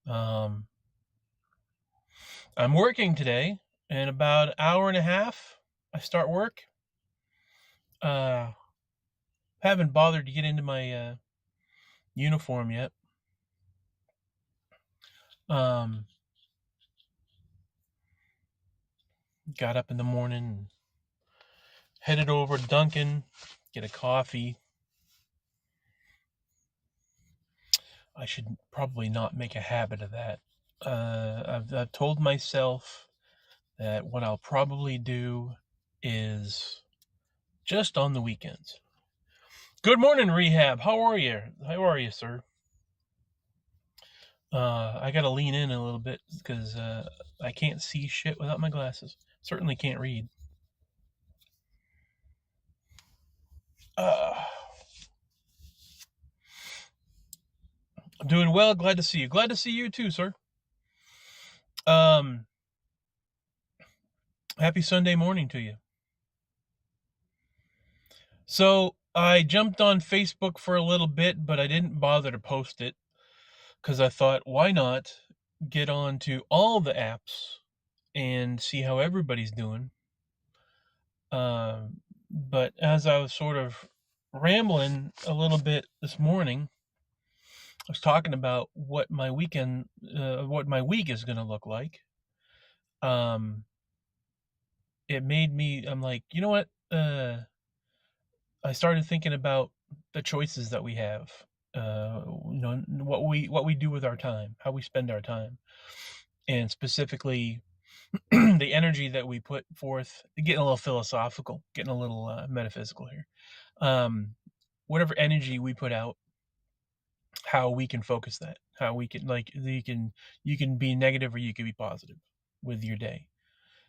Um, I'm working today. In about an hour and a half, I start work. Uh, haven't bothered to get into my uniform yet. Um, got up in the morning, and headed over to Dunkin', get a coffee. I should probably not make a habit of that. I've told myself that what I'll probably do is just on the weekends. Good morning, Rehab. How are you? How are you, sir? I gotta lean in a little bit because I can't see shit without my glasses. Certainly can't read. Uh, I'm doing well. Glad to see you. Glad to see you too, sir. Um, Happy Sunday morning to you. So I jumped on Facebook for a little bit, but I didn't bother to post it because I thought, why not get on to all the apps and see how everybody's doing. But as I was sort of rambling a little bit this morning, I was talking about what my week is going to look like. Um, it made me. I'm like, you know what? I started thinking about the choices that we have. What we do with our time, how we spend our time, and specifically the energy that we put forth. Getting a little philosophical, getting a little metaphysical here. Um, Whatever energy we put out, how we can focus that, how we can you can be negative or you can be positive with your day.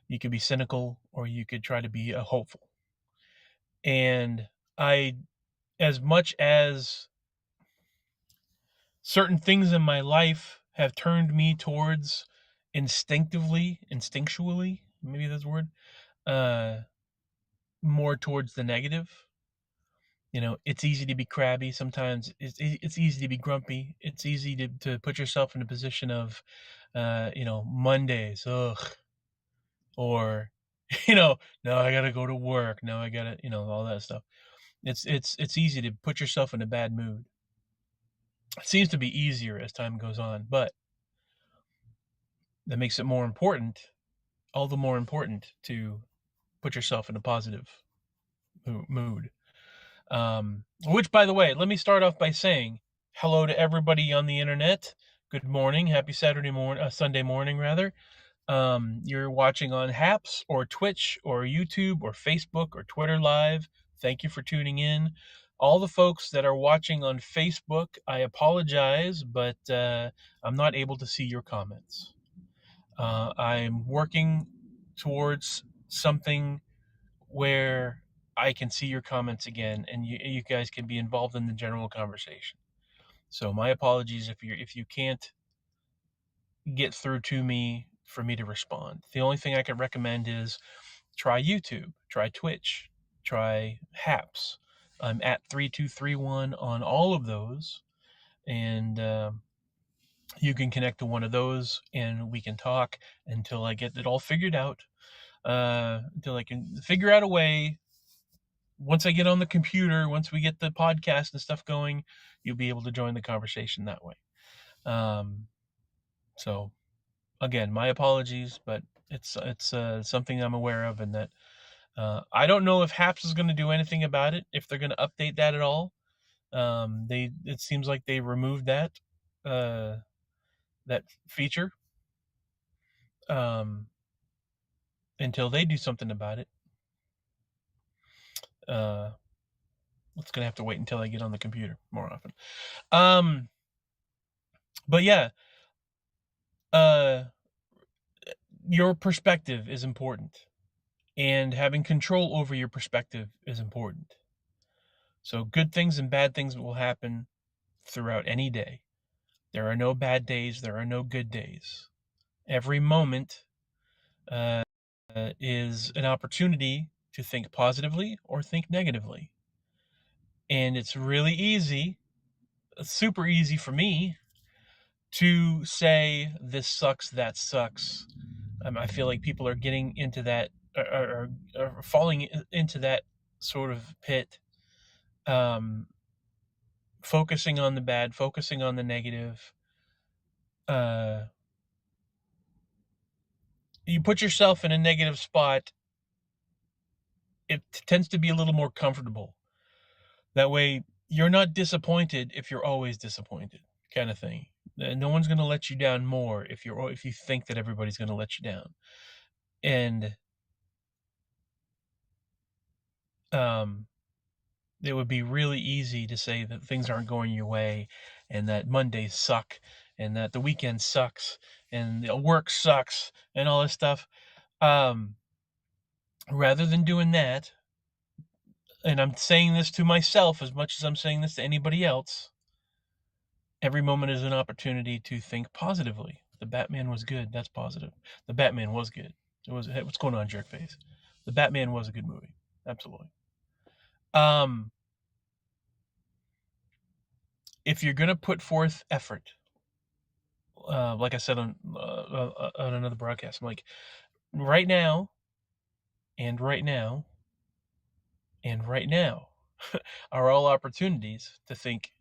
You could be cynical or you could try to be a hopeful. And I, as much as certain things in my life have turned me towards instinctually, maybe that's a word, uh, more towards the negative. It's easy to be crabby sometimes. It's easy to be grumpy. It's easy to put yourself in a position of, Mondays, ugh, or, no, I gotta go to work. No, I gotta, all that stuff. It's easy to put yourself in a bad mood. It seems to be easier as time goes on, but that makes it more important, all the more important to put yourself in a positive mood. Which, by the way, let me start off by saying hello to everybody on the internet. Good morning. Happy Sunday morning, rather. You're watching on Haps or Twitch or YouTube or Facebook or Twitter Live. Thank you for tuning in. All the folks that are watching on Facebook, I apologize, but I'm not able to see your comments. I'm working towards something where I can see your comments again, and you guys can be involved in the general conversation. So my apologies if you can't get through to me for me to respond. The only thing I can recommend is try YouTube, try Twitch, try Haps. I'm at 3231 on all of those, and you can connect to one of those, and we can talk until I get it all figured out. Until I can figure out a way. Once I get on the computer, once we get the podcast and stuff going, you'll be able to join the conversation that way. So again, my apologies, but it's something I'm aware of, and that I don't know if Haps is going to do anything about it, if they're going to update that at all. It seems like they removed that feature until they do something about it. It's going to have to wait until I get on the computer more often. But yeah, your perspective is important, and having control over your perspective is important. So good things and bad things will happen throughout any day. There are no bad days. There are no good days. Every moment is an opportunity to think positively or think negatively. And it's really easy, super easy for me to say this sucks, that sucks. I feel like people are getting into that, are falling into that sort of pit, um, focusing on the bad, focusing on the negative. Uh, you put yourself in a negative spot, it tends to be a little more comfortable. That way, you're not disappointed if you're always disappointed, kind of thing. No one's going to let you down more if you think that everybody's going to let you down. And um, it would be really easy to say that things aren't going your way, and that Mondays suck, and that the weekend sucks, and the work sucks, and all this stuff. Um, rather than doing that, and I'm saying this to myself as much as I'm saying this to anybody else, every moment is an opportunity to think positively. The Batman was good. That's positive. The Batman was good. It was, hey, what's going on, jerkface? The Batman was a good movie. Absolutely. Um, if you're gonna put forth effort, like I said on another broadcast, I'm like, right now, and right now, and right now, are all opportunities to think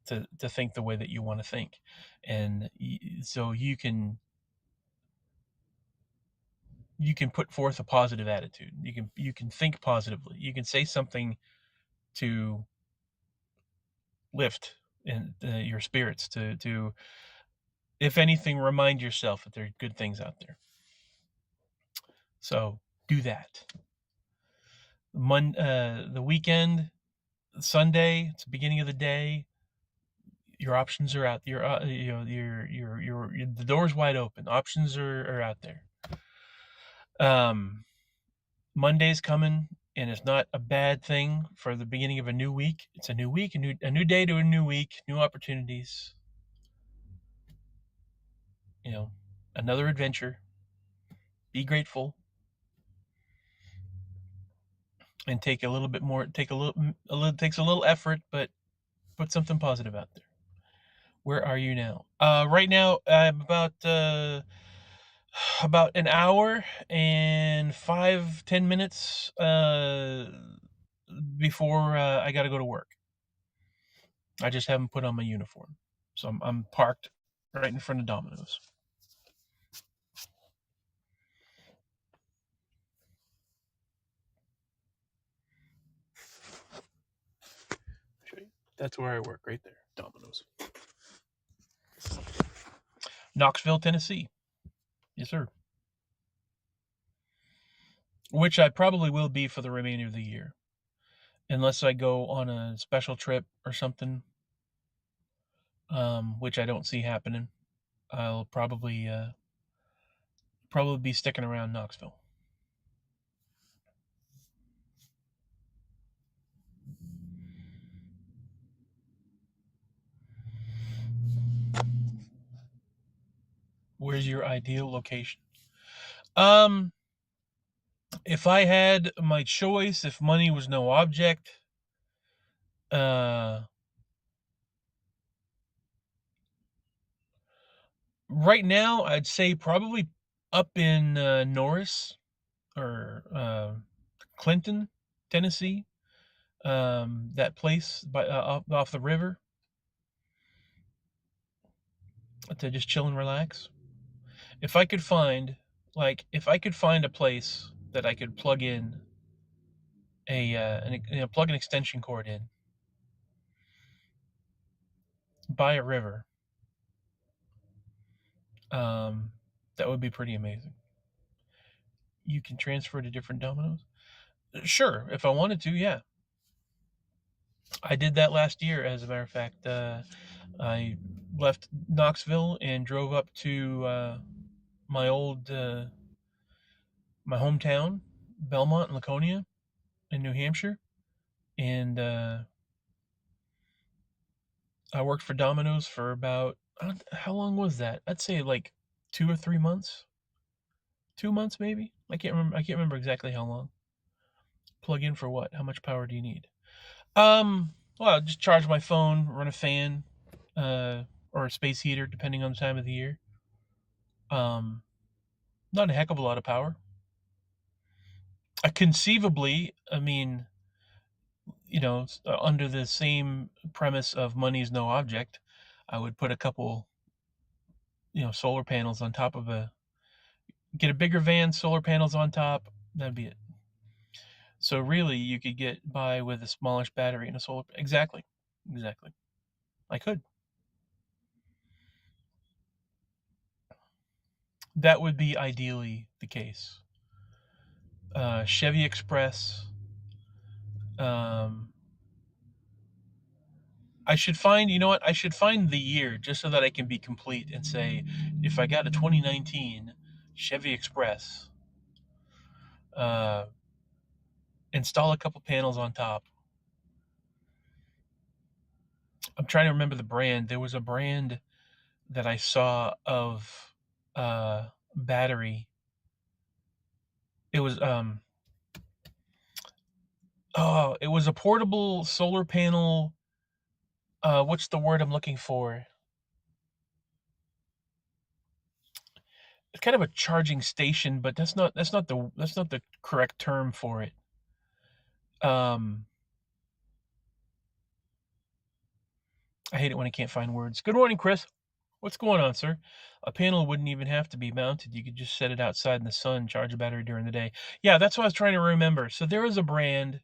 to think the way that you want to think, and so you can put forth a positive attitude. You can think positively. You can say something to lift in your spirits. To if anything, remind yourself that there are good things out there. So do that. The weekend, Sunday, it's the beginning of the day. Your options are out. The door's wide open. Options are out there. Um, Monday's coming, and it's not a bad thing for the beginning of a new week. It's a new week, a new day to a new week, new opportunities. Another adventure. Be grateful, and take a little bit more. Take a little takes a little effort, but put something positive out there. Where are you now? Right now I'm about an hour and 5-10 minutes before I got to go to work. I just haven't put on my uniform, so I'm parked right in front of Domino's. That's where I work, right there, Domino's. Knoxville, Tennessee. Yes, sir. Which I probably will be for the remainder of the year, unless I go on a special trip or something, which I don't see happening. I'll probably be sticking around Knoxville. Where's your ideal location? Um, if I had my choice, if money was no object, uh, right now I'd say probably up in Norris or Clinton, Tennessee. That place off the river to just chill and relax. If I could find, if I could find a place that I could plug in plug an extension cord in by a river, um, that would be pretty amazing. You can transfer to different dominoes. Sure, if I wanted to, yeah. I did that last year, as a matter of fact. I left Knoxville and drove up to my old my hometown, Belmont, Laconia, in New Hampshire, and I worked for Domino's for about, how long was that? I'd say like 2 or 3 months. 2 months maybe. I can't remember exactly how long. Plug in for what? How much power do you need? Well, just charge my phone, run a fan, or a space heater, depending on the time of the year. Um, Not a heck of a lot of power. Conceivably, I mean, under the same premise of money's no object, I would put a couple, solar panels on top of get a bigger van, solar panels on top. That'd be it. So really, you could get by with a smallish battery and a solar. Exactly. I could. That would be ideally the case. Chevy Express. Um, I should find, you know what? I should find the year just so that I can be complete and say, if I got a 2019 Chevy Express, uh, install a couple panels on top. I'm trying to remember the brand. There was a brand that I saw of battery. It was it was a portable solar panel. What's the word I'm looking for? It's kind of a charging station, but that's not the correct term for it. Um, I hate it when I can't find words. Good morning, Chris. What's going on, sir? A panel wouldn't even have to be mounted. You could just set it outside in the sun, charge a battery during the day. Yeah, that's what I was trying to remember. So there is a brand.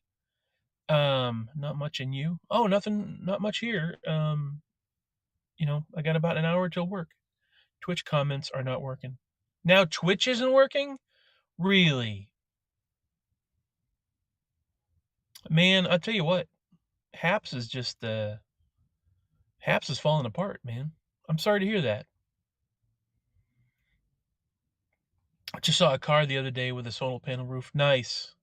Not much in you. Oh, nothing, not much here. I got about an hour till work. Twitch comments are not working. Now Twitch isn't working? Really? Man, I'll tell you what. Haps is just Haps is falling apart, man. I'm sorry to hear that. I just saw a car the other day with a solar panel roof. Nice.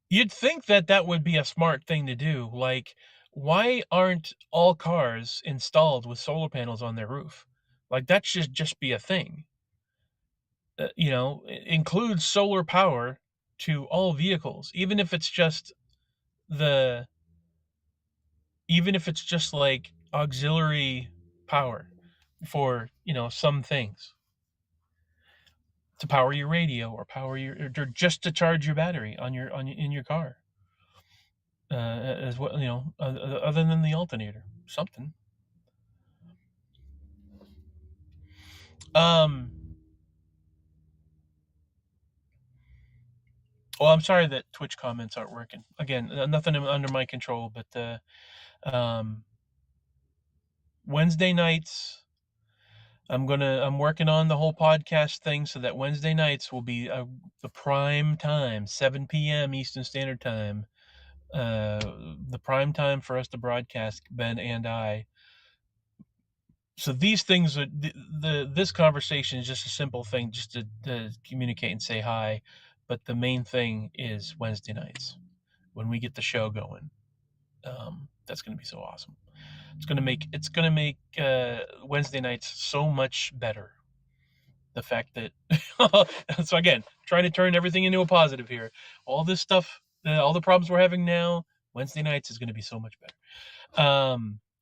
You'd think that would be a smart thing to do. Like, why aren't all cars installed with solar panels on their roof? Like, that should just be a thing. Include solar power to all vehicles, the even if it's just like auxiliary power for, some things to power your radio or or just to charge your battery in your car. As well, other than the alternator, something. Um, well, I'm sorry that Twitch comments aren't working. Again, nothing under my control, but um, Wednesday nights, I'm working on the whole podcast thing so that Wednesday nights will be the prime time, 7 p.m. Eastern Standard Time. The prime time for us to broadcast, Ben and I. So these things are this conversation is just a simple thing, just to communicate and say hi. But the main thing is Wednesday nights when we get the show going. That's going to be so awesome. It's gonna make Wednesday nights so much better. The fact that so again, trying to turn everything into a positive here. All this stuff, all the problems we're having now, Wednesday nights is going to be so much better.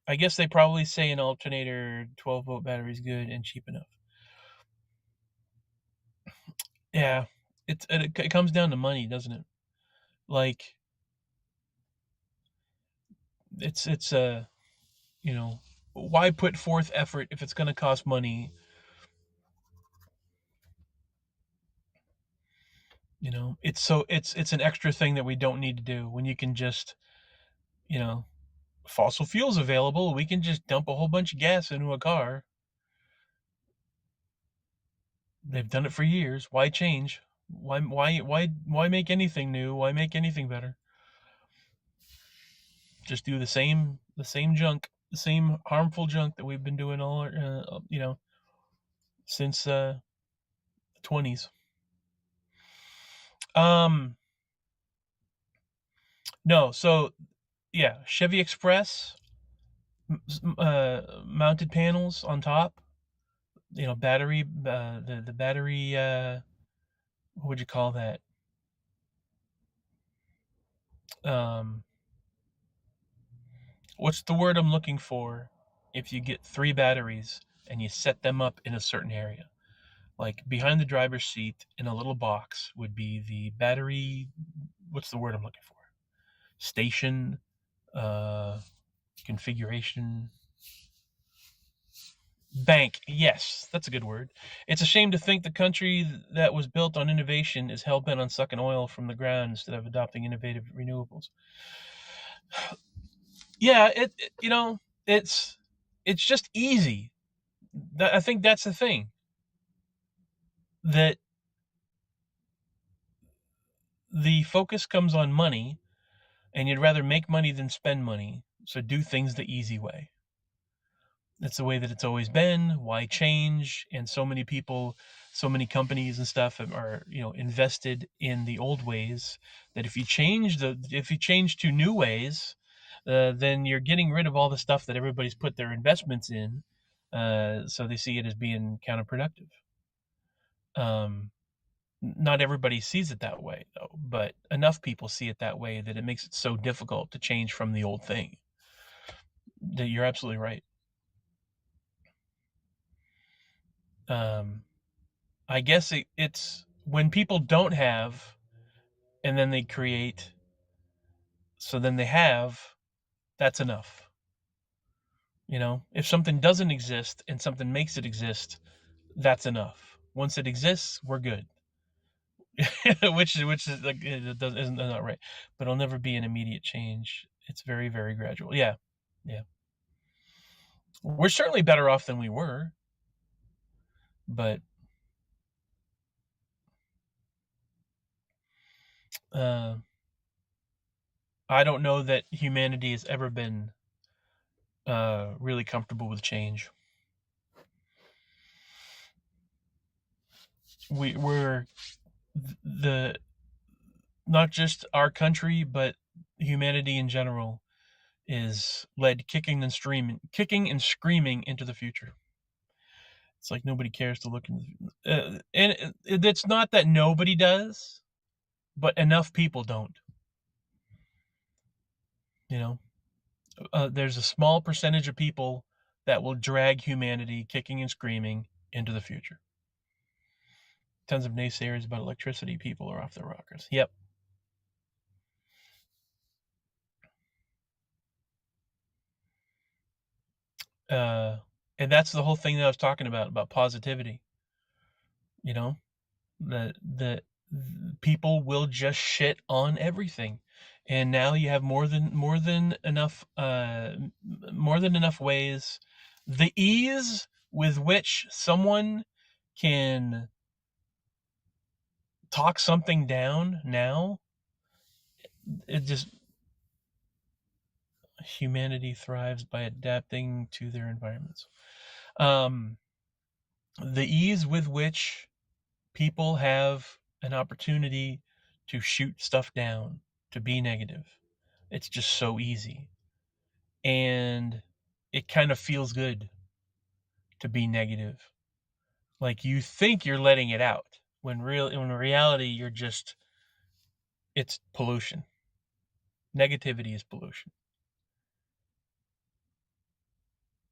I guess they probably say an alternator 12-volt battery is good and cheap enough. Yeah, it comes down to money, doesn't it? Like it's you know why put forth effort if it's going to cost money? It's an extra thing that we don't need to do when you can just you know fossil fuels available. We can just dump a whole bunch of gas into a car. They've done it for years. Why change? Why make anything new? Why make anything better? Just do the same junk, the same harmful junk that we've been doing all since the 20s. Um no, so yeah, Chevy Express, mounted panels on top, battery, the battery, what would you call that? Um, what's the word I'm looking for? if you get 3 batteries and you set them up in a certain area. Like behind the driver's seat in a little box would be the battery, what's the word I'm looking for? Station, configuration, bank. Yes, that's a good word. It's a shame to think the country that was built on innovation is hell-bent on sucking oil from the ground instead of adopting innovative renewables. Yeah, it's just easy. I think that's the thing, that the focus comes on money, and you'd rather make money than spend money. So do things the easy way. That's the way that it's always been. Why change? And so many people, so many companies and stuff are, invested in the old ways, that if you change to new ways, then you're getting rid of all the stuff that everybody's put their investments in. So they see it as being counterproductive. Not everybody sees it that way, though, but enough people see it that way that it makes it so difficult to change from the old thing. That you're absolutely right. I guess it's when people don't have, and then they create, so then they have, that's enough. If something doesn't exist and something makes it exist, that's enough. Once it exists, we're good. which is like, isn't not right, but it'll never be an immediate change. It's very, very gradual. Yeah. We're certainly better off than we were, but uh, I don't know that humanity has ever been really comfortable with change. We're the not just our country, but humanity in general is led kicking and screaming into the future. It's like nobody cares to look and it's not that nobody does, but enough people don't. There's a small percentage of people that will drag humanity kicking and screaming into the future. Tons of naysayers about electricity. People are off their rockers. Yep. And that's the whole thing that I was talking about positivity. The people will just shit on everything, and now you have more than enough ways. The ease with which someone can talk something down now, it just humanity thrives by adapting to their environments. The ease with which people have an opportunity to shoot stuff down, to be negative, it's just so easy, and it kind of feels good to be negative. Like, you think you're letting it out, when in reality it's pollution. Negativity is pollution.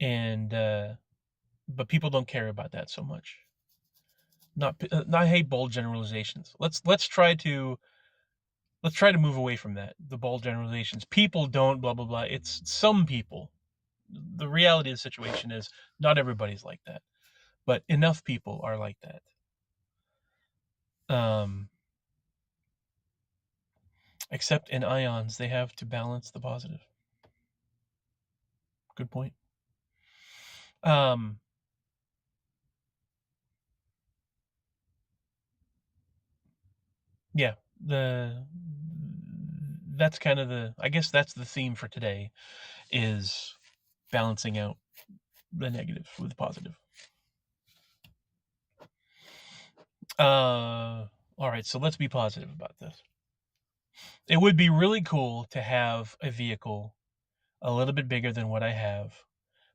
And but people don't care about that so much. I hate bold generalizations. Let's try to move away from that. The bold generalizations. People don't blah blah blah. It's some people. The reality of the situation is not everybody's like that, but enough people are like that. Except in ions, they have to balance the positive. Good point. Yeah, that's kind of I guess that's the theme for today, is balancing out the negative with the positive. All right, so let's be positive about this. It would be really cool to have a vehicle a little bit bigger than what I have,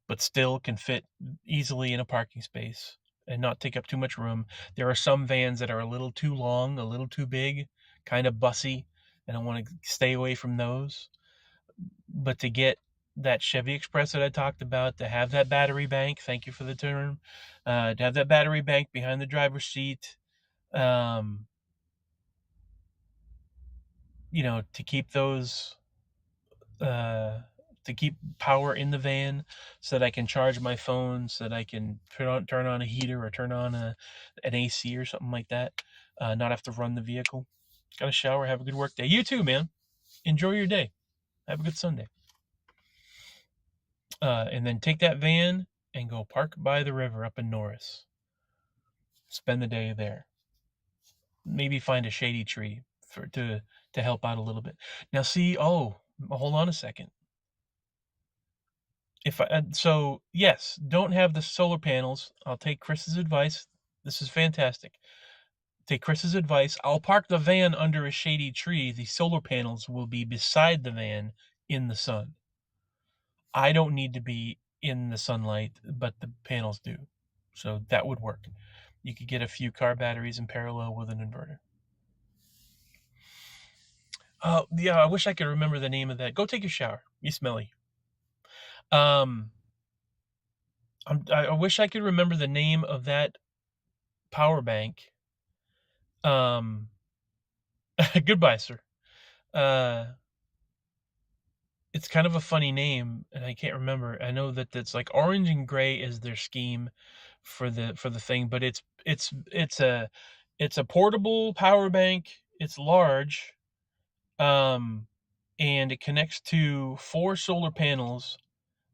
but still can fit easily in a parking space and not take up too much room. There are some vans that are a little too long, a little too big, kind of bussy, and I want to stay away from those. But to get that Chevy Express that I talked about, to have that battery bank. Thank you for the term. To have that battery bank behind the driver's seat. To keep those, to keep power in the van, so that I can charge my phone, so that I can turn on a heater or turn on an AC or something like that. Not have to run the vehicle. Got a shower. Have a good work day. You too, man. Enjoy your day. Have a good Sunday. And then take that van and go park by the river up in Norris. Spend the day there. Maybe find a shady tree to help out a little bit. Now, see, hold on a second. So yes, don't have the solar panels. I'll take Chris's advice. This is fantastic. Take Chris's advice. I'll park the van under a shady tree. The solar panels will be beside the van in the sun. I don't need to be in the sunlight, but the panels do. So that would work. You could get a few car batteries in parallel with an inverter. Yeah, I wish I could remember the name of that. Go take a shower. You smelly. I wish I could remember the name of that power bank. Goodbye, sir. It's kind of a funny name, and I can't remember. I know that it's like orange and gray is their scheme for the thing, but it's a portable power bank. It's large, and it connects to 4 solar panels.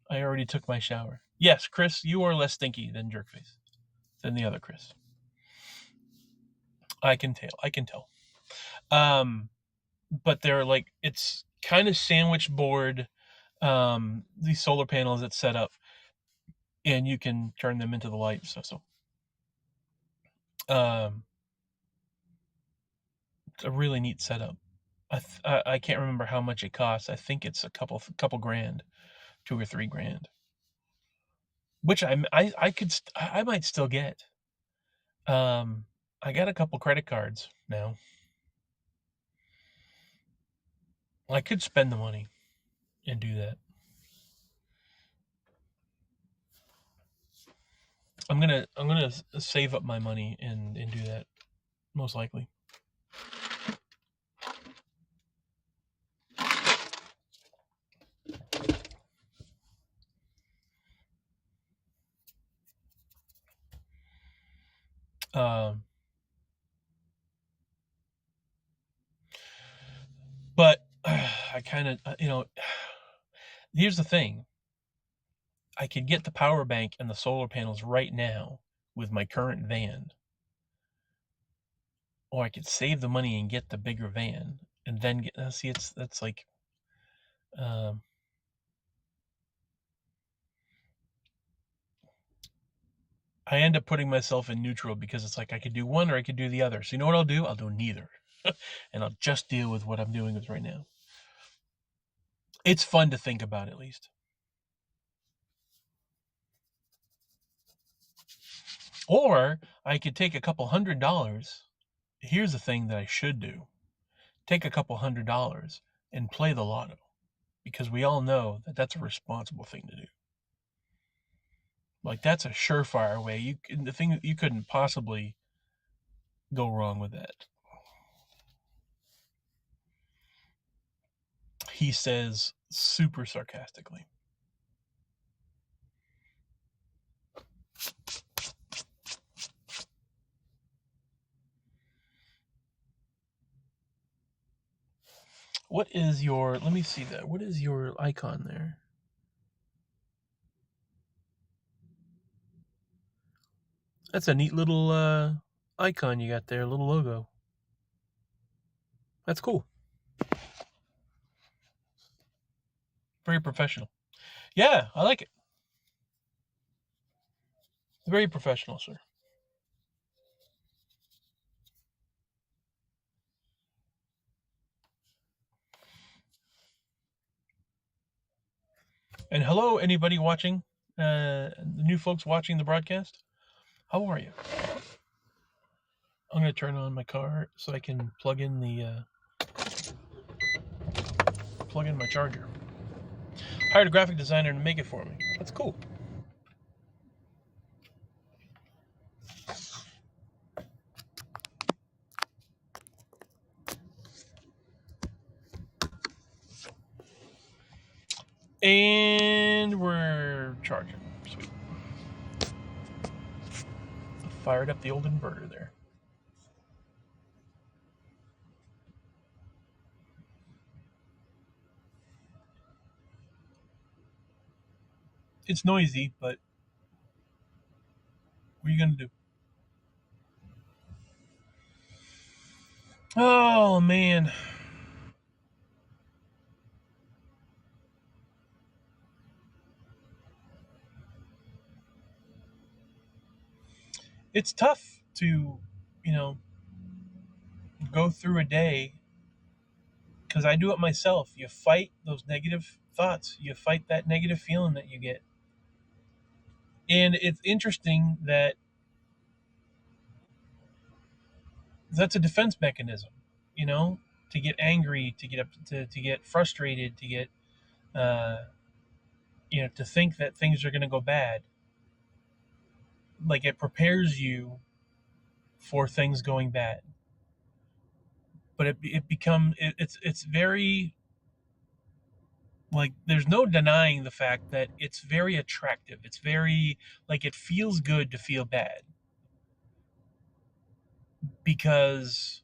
I already took my shower. Yes, Chris, you are less stinky than Jerkface, than the other Chris. I can tell. But they're like, it's kind of sandwich board, these solar panels that's set up, and you can turn them into the light. So it's a really neat setup. I can't remember how much it costs. I think it's a couple grand, $2 or $3 grand, which I might still get. I got a couple credit cards now. I could spend the money and do that. I'm gonna save up my money and do that, most likely. But I kind of, here's the thing. I could get the power bank and the solar panels right now with my current van, or I could save the money and get the bigger van and then get. See, that's like, I end up putting myself in neutral, because it's like I could do one or I could do the other. So you know what I'll do? I'll do neither, and I'll just deal with what I'm doing with right now. It's fun to think about, at least. Or I could take a couple $100. Here's the thing that I should do. Take a couple $100 and play the lotto, because we all know that that's a responsible thing to do. Like, that's a surefire way. You couldn't possibly go wrong with that. He says super sarcastically. What is your, let me see that. What is your icon there? That's a neat little icon you got there, a little logo. That's cool. Very professional. Yeah, I like it. Very professional, sir. And hello, anybody watching, the new folks watching the broadcast. How are you? I'm going to turn on my car so I can plug in my charger. hired a graphic designer to make it for me. That's cool. And we're charging. Sweet. Fired up the old inverter there. It's noisy, but what are you gonna do? Oh man. It's tough to, you know, go through a day because I do it myself. You fight those negative thoughts, you fight that negative feeling that you get. And it's interesting that that's a defense mechanism, you know, to get angry, to get up, to get frustrated, to get, uh, to think that things are going to go bad. Like it prepares you for things going bad. But it's very, like, there's no denying the fact that it's very attractive. It's very, like, it feels good to feel bad because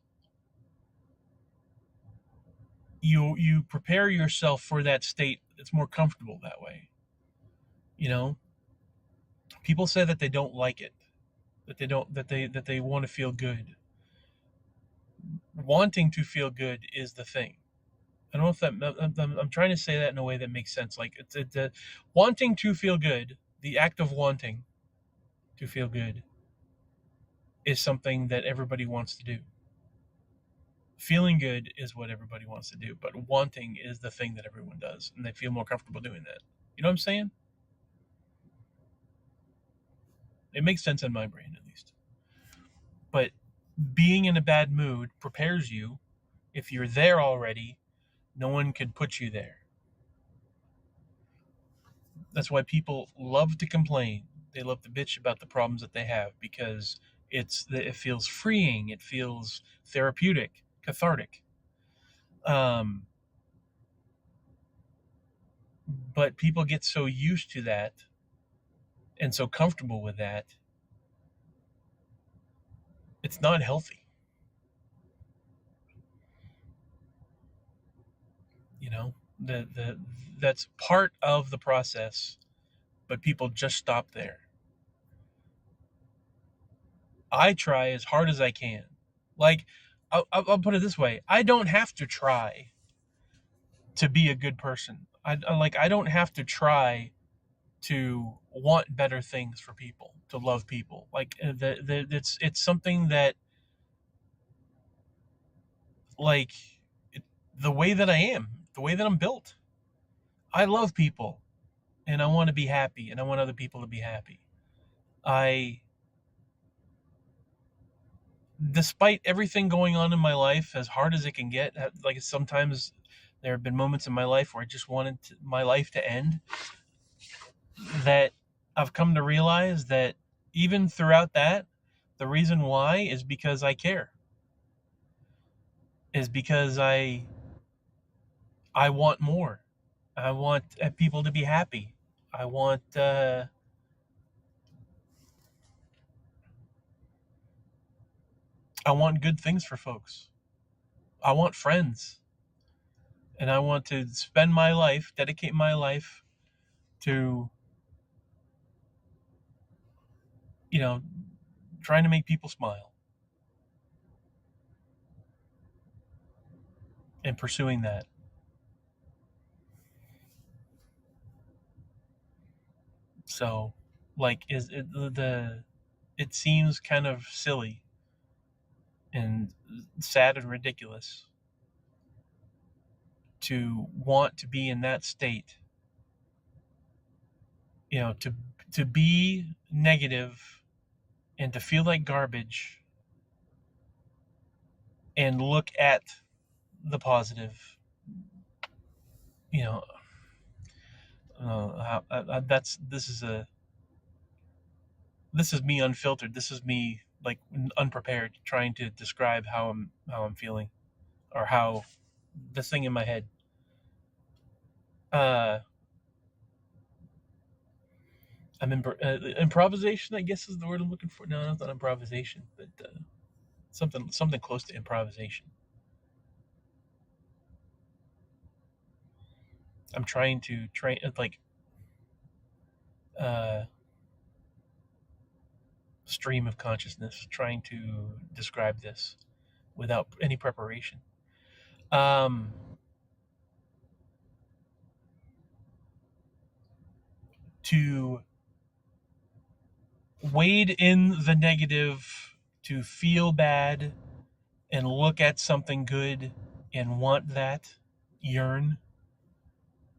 you prepare yourself for that state. It's more comfortable that way. You know, people say that they don't like it, that they don't that they want to feel good. Wanting to feel good is the thing. I don't know if I'm trying to say that in a way that makes sense. Like it's wanting to feel good, the act of wanting to feel good is something that everybody wants to do. Feeling good is what everybody wants to do, but wanting is the thing that everyone does, and they feel more comfortable doing that. You know what I'm saying? It makes sense in my brain, at least. But being in a bad mood prepares you. If you're there already, no one can put you there. That's why people love to complain. They love to bitch about the problems that they have because it feels freeing. It feels therapeutic, cathartic. Um, but people get so used to that and so comfortable with that, it's not healthy. You know, the that's part of the process, but people just stop there. I try as hard as I can. Like, I'll put it this way: I don't have to try to be a good person. I don't have to try to want better things for people, to love people. Like it's something that, like, it, the way that I am, the way that I'm built. I love people, and I want to be happy, and I want other people to be happy. I, despite everything going on in my life, as hard as it can get, like sometimes there have been moments in my life where I just wanted my life to end, that I've come to realize that even throughout that, the reason why is because I care. Is because I want more. I want people to be happy. I want I want good things for folks. I want friends, and I want to spend my life, dedicate my life to, you know, trying to make people smile and pursuing that. So, like, is it the it seems kind of silly and sad and ridiculous to want to be in that state, to be negative and to feel like garbage and look at the positive. You know, That's this is me unfiltered. This is me like unprepared, trying to describe how I'm feeling, or how this thing in my head. Uh, improvisation, I guess, is the word I'm looking for. No, not improvisation, but something close to improvisation. I'm trying to train like uh, stream of consciousness, trying to describe this without any preparation. Um, to wade in the negative, to feel bad and look at something good and want that, yearn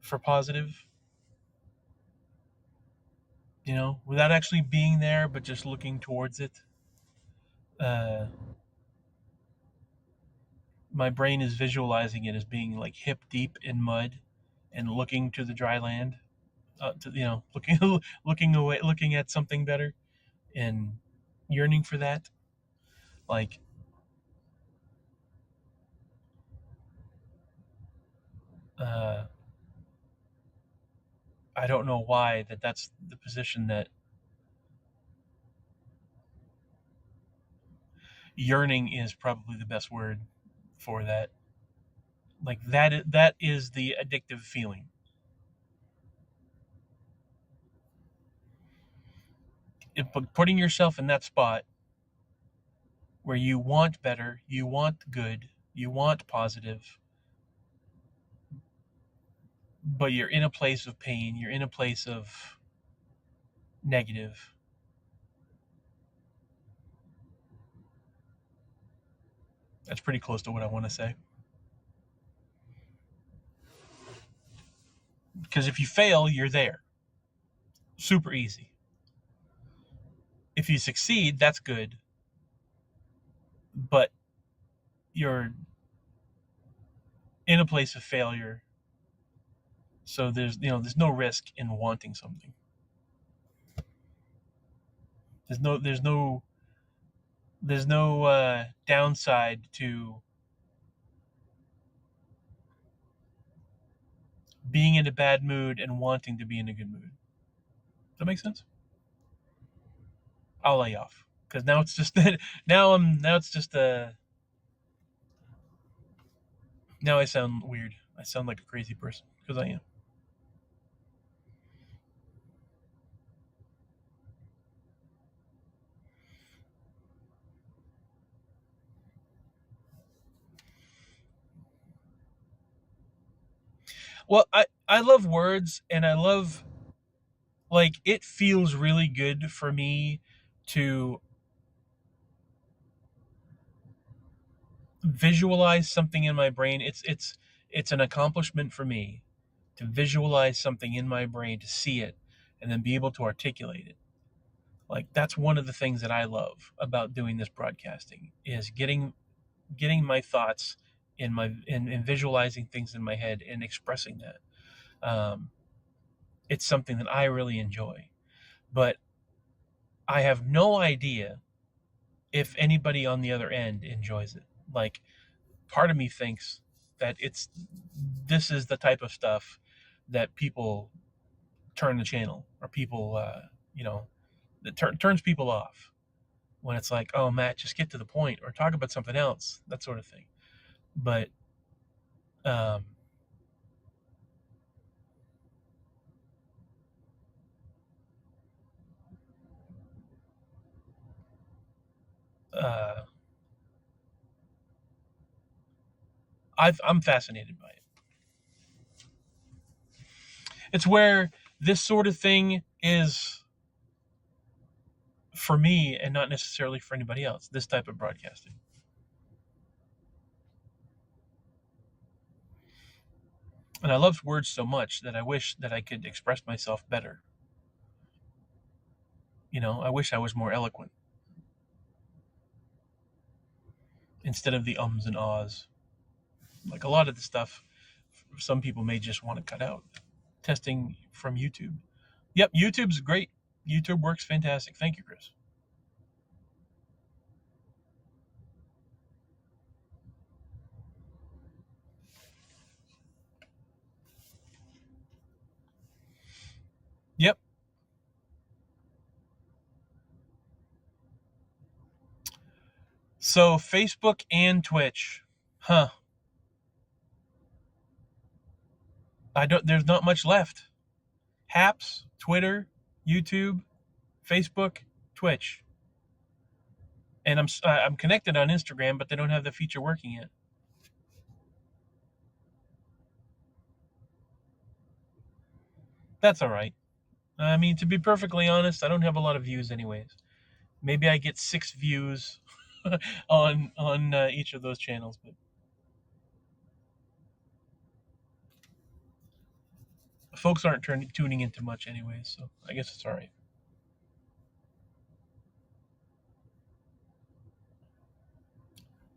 for positive, without actually being there, but just looking towards it. Uh, my brain is visualizing it as being like hip deep in mud and looking to the dry land, looking looking away, looking at something better, and yearning for that. Like, uh, I don't know why that's the position that yearning is probably the best word for that. Like that is the addictive feeling. Putting yourself in that spot where you want better, you want good, you want positive, but you're in a place of pain, you're in a place of negative. That's pretty close to what I want to say. Because if you fail, you're there. Super easy. If you succeed, that's good, but you're in a place of failure. So there's no risk in wanting something. There's no downside to being in a bad mood and wanting to be in a good mood. Does that make sense? I'll lay off because now it's just now it's just now I sound weird. I sound like a crazy person because I am. Well, I love words, and I love, like, it feels really good for me to visualize something in my brain. It's an accomplishment for me to visualize something in my brain, to see it, and then be able to articulate it. Like, that's one of the things that I love about doing this broadcasting, is getting my thoughts in visualizing things in my head and expressing that. Um, it's something that I really enjoy, but I have no idea if anybody on the other end enjoys it. Like, part of me thinks that this is the type of stuff that people turn the channel, or people, that turns people off when it's like, oh, Matt, just get to the point or talk about something else, that sort of thing. But um, uh, I'm fascinated by it. It's where this sort of thing is for me and not necessarily for anybody else, this type of broadcasting. And I love words so much that I wish that I could express myself better. I wish I was more eloquent instead of the ums and ahs. Like, a lot of the stuff, some people may just want to cut out. testing from YouTube. Yep, YouTube's great. YouTube works fantastic. Thank you, Chris. Yep. So Facebook and Twitch. Huh. I don't there's not much left. Haps, Twitter, YouTube, Facebook, Twitch. And I'm connected on Instagram, but they don't have the feature working yet. That's all right. I mean, to be perfectly honest, I don't have a lot of views anyways. Maybe I get 6 views on each of those channels, but folks aren't tuning into much anyways, so I guess it's all right.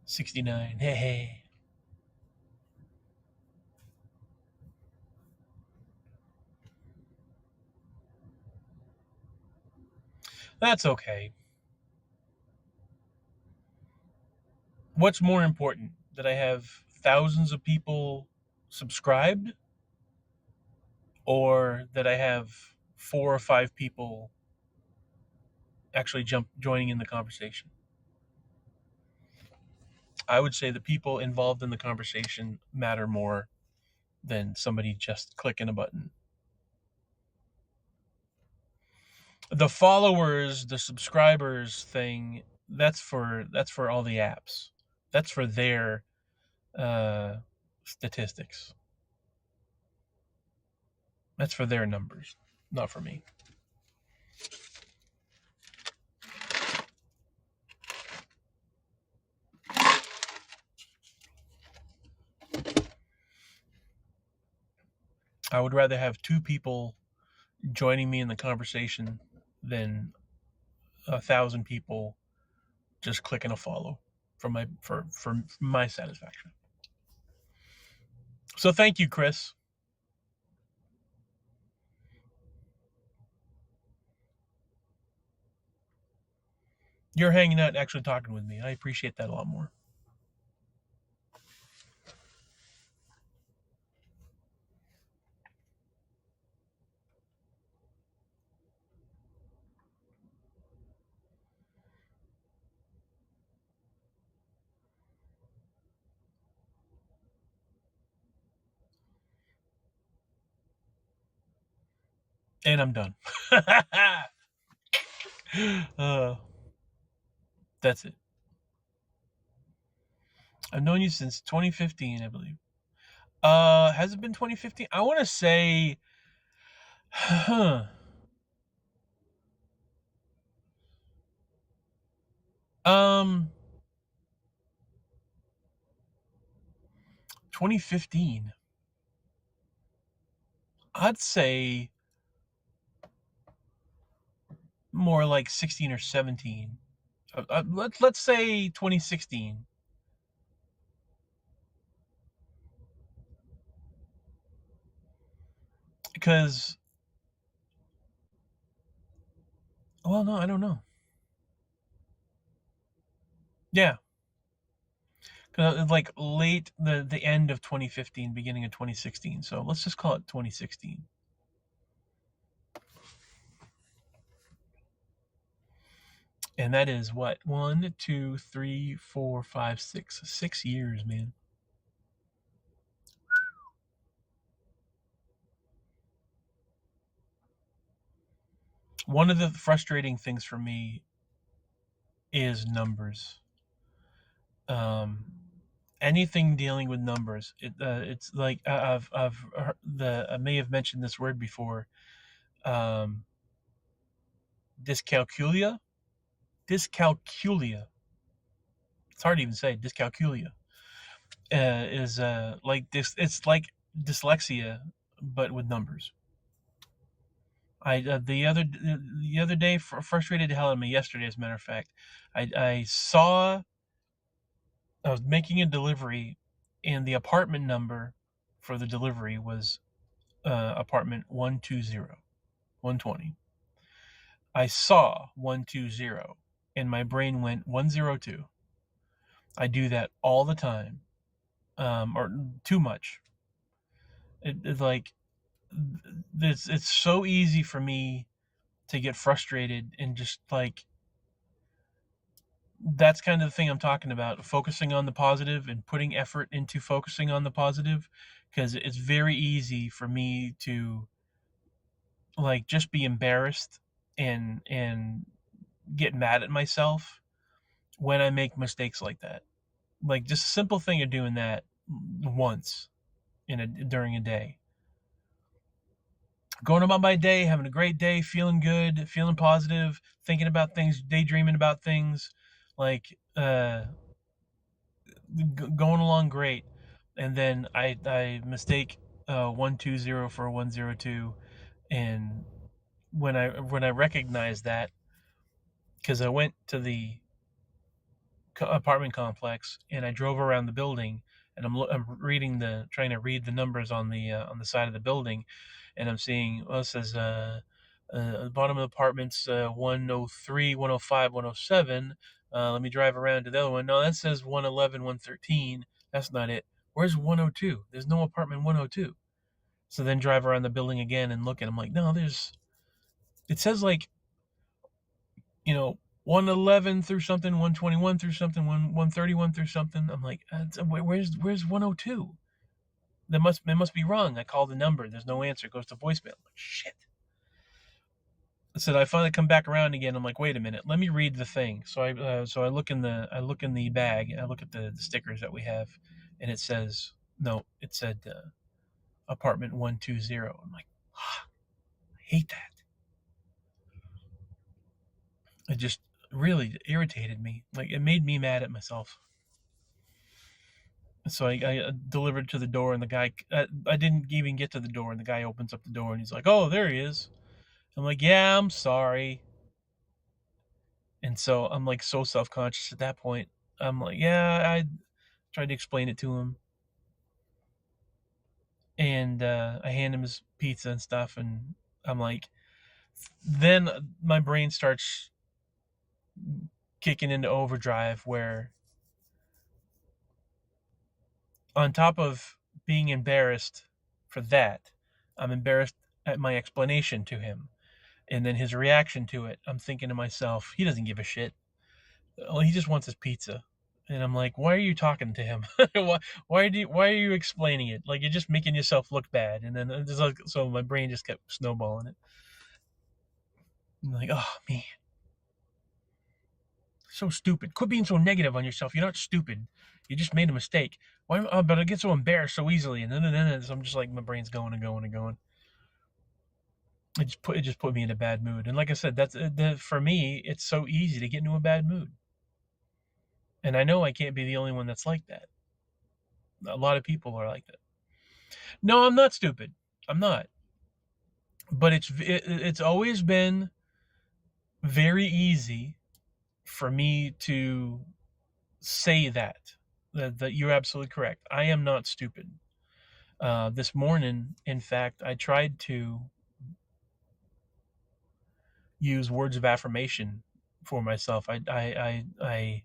69. Hey, hey. That's okay. What's more important? That I have thousands of people subscribed, or that I have 4 or 5 people actually joining in the conversation? I would say the people involved in the conversation matter more than somebody just clicking a button. The followers, the subscribers thing, that's for all the apps. That's for their statistics. That's for their numbers, not for me. I would rather have 2 people joining me in the conversation than 1,000 people just clicking a follow for my satisfaction. So thank you, Chris. You're hanging out and actually talking with me. I appreciate that a lot more. And I'm done. uh, that's it. I've known you since 2015, I believe. Has it been 2015? I want to say, huh. Um, 2015. I'd say more like 16 or 17. Let's say 2016. Because, well, no, I don't know. Yeah, because it's like late the end of 2015, beginning of 2016. So let's just call it 2016. And that is what, 1, 2, 3, 4, 5, 6 years, man. One of the frustrating things for me is numbers. Anything dealing with numbers, it's like I've heard I may have mentioned this word before. Um, dyscalculia, dyscalculia. It's hard to even say dyscalculia. Is like this. It's like dyslexia, but with numbers. I the other day frustrated the hell out of me yesterday. As a matter of fact, I saw I was making a delivery, and the apartment number for the delivery was apartment 120, 120. I saw 120 and my brain went 102. I do that all the time, or too much. It's like it's so easy for me to get frustrated and just like that's kind of the thing I'm talking about, focusing on the positive and putting effort into focusing on the positive, because it's very easy for me to like just be embarrassed and get mad at myself when I make mistakes like that. Like just a simple thing of doing that once during a day. Going about my day, having a great day, feeling good, feeling positive, thinking about things, daydreaming about things, like going along great, and then I mistake 120 for 102, and when I recognize that, because I went to the apartment complex and I drove around the building, and I'm reading trying to read the numbers on the side of the building, and I'm seeing, well, it says the bottom of the apartments 103, 105, 107. Let me drive around to the other one. No, that says 111, 113. That's not it. Where's 102? There's no apartment 102. So then drive around the building again and look, and I'm like, no, it says like, 111 through something, 121 through something, 131 through something. I'm like, where's 102? It must be wrong. I call the number. There's no answer. It goes to voicemail. I'm like, shit. So I finally come back around again. I'm like, wait a minute. Let me read the thing. So I look in the bag. I look at the stickers that we have, and it says no. It said apartment 120. I'm like, I hate that. It just really irritated me. Like it made me mad at myself. So I delivered to the door, and the guy, I didn't even get to the door, and the guy opens up the door, and he's like, "Oh, there he is." I'm like, "Yeah, I'm sorry." And so I'm like so self conscious at that point. I'm like, "Yeah," I tried to explain it to him, and I hand him his pizza and stuff, and I'm like, then my brain starts kicking into overdrive, where on top of being embarrassed for that, I'm embarrassed at my explanation to him. And then his reaction to it, I'm thinking to myself, he doesn't give a shit. Well, he just wants his pizza. And I'm like, why are you talking to him? Why are you explaining it? Like, you're just making yourself look bad. And then so my brain just kept snowballing it. I'm like, oh man, so stupid. Quit being so negative on yourself. You're not stupid. You just made a mistake. Why? But I get so embarrassed so easily, and then so I'm just like, my brain's going and going and going. It just put me in a bad mood. And like I said, that's for me. It's so easy to get into a bad mood. And I know I can't be the only one that's like that. A lot of people are like that. No, I'm not stupid. I'm not. But it's always been very easy for me to say that you're absolutely correct. I am not stupid. This morning, in fact, I tried to use words of affirmation for myself. I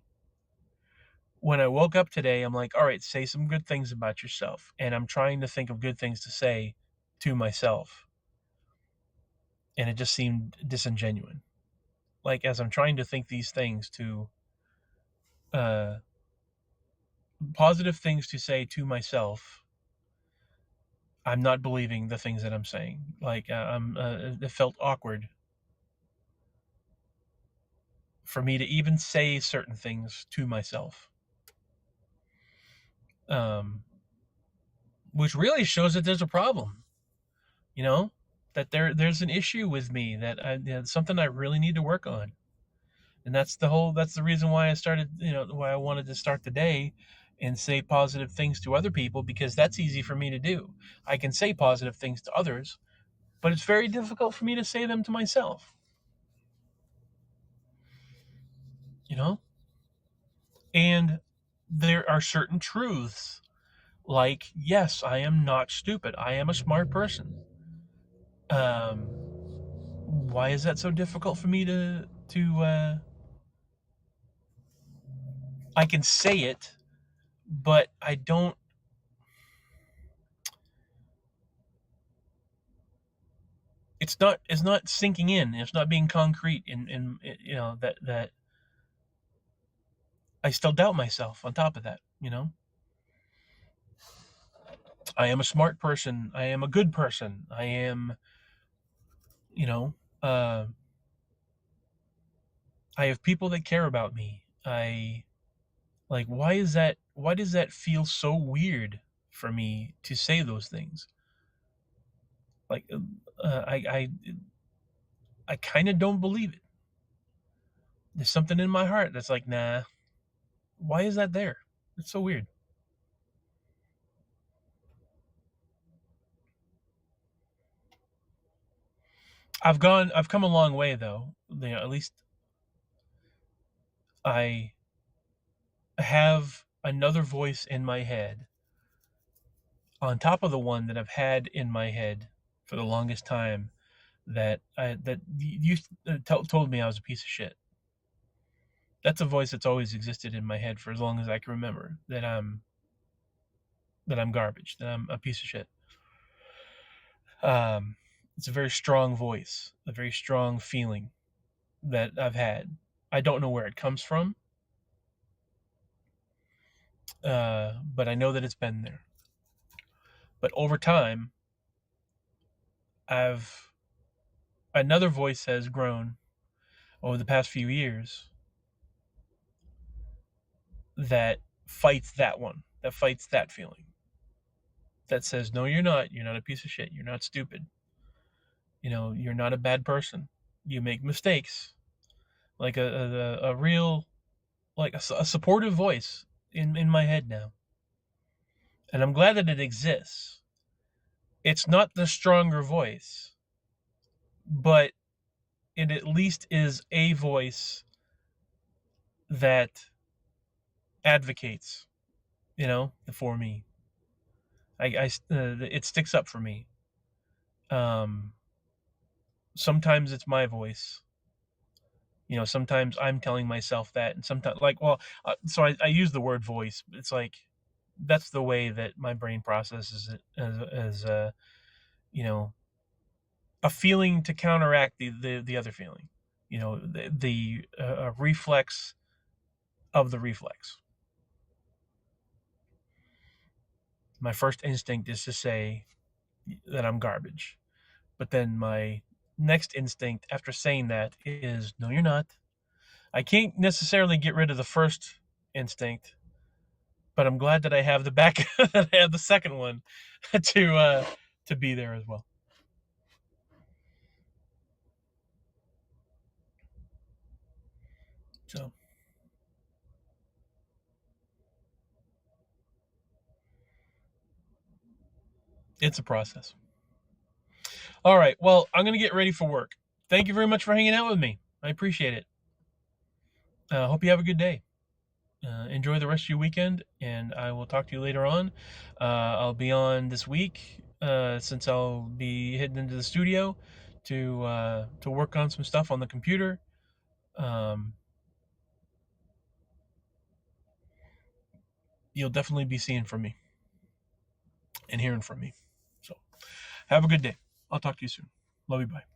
when I woke up today, I'm like, all right, say some good things about yourself. And I'm trying to think of good things to say to myself. And it just seemed disingenuous. Like, as I'm trying to think these things uh, positive things to say to myself, I'm not believing the things that I'm saying. Like, it felt awkward for me to even say certain things to myself. Um, which really shows that there's a problem, you know, that there's an issue with me something I really need to work on. And that's the reason why I started, why I wanted to start the day and say positive things to other people, because that's easy for me to do. I can say positive things to others, but it's very difficult for me to say them to myself, you know? And there are certain truths, like, yes, I am not stupid. I am a smart person. Um, why is that so difficult for me to I can say it, but I don't. It's not sinking in. It's not being concrete. In that I still doubt myself. On top of that, I am a smart person. I am a good person. I am, you know, uh, I have people that care about me. I like. Why is that? Why does that feel so weird for me to say those things? Like, I kind of don't believe it. There's something in my heart that's like, nah. Why is that there? It's so weird. I've come a long way though. At least I have another voice in my head on top of the one that I've had in my head for the longest time that you told me I was a piece of shit. That's a voice that's always existed in my head for as long as I can remember. That I'm garbage. That I'm a piece of shit. Um, it's a very strong voice, a very strong feeling that I've had. I don't know where it comes from, but I know that it's been there. But over time, I've another voice has grown over the past few years that fights that one, that fights that feeling, that says, no, you're not. You're not a piece of shit. You're not stupid. You're not a bad person. You make mistakes. Like a real, like a supportive voice in my head now. And I'm glad that it exists. It's not the stronger voice, but it at least is a voice that advocates, for me. It sticks up for me. Um, Sometimes it's my voice. Sometimes I'm telling myself that, and sometimes, like, well, so I use the word voice. It's like that's the way that my brain processes it as you know, a feeling to counteract the other feeling. The reflex of the reflex. My first instinct is to say that I'm garbage. But then my next instinct after saying that is, no, you're not. I can't necessarily get rid of the first instinct, but I'm glad that I have the back that I have the second one to be there as well. So it's a process. All right. Well, I'm gonna get ready for work. Thank you very much for hanging out with me. I appreciate it. Hope you have a good day. Enjoy the rest of your weekend, and I will talk to you later on. I'll be on this week since I'll be heading into the studio to work on some stuff on the computer. Um, you'll definitely be seeing from me and hearing from me. So have a good day. I'll talk to you soon. Love you. Bye.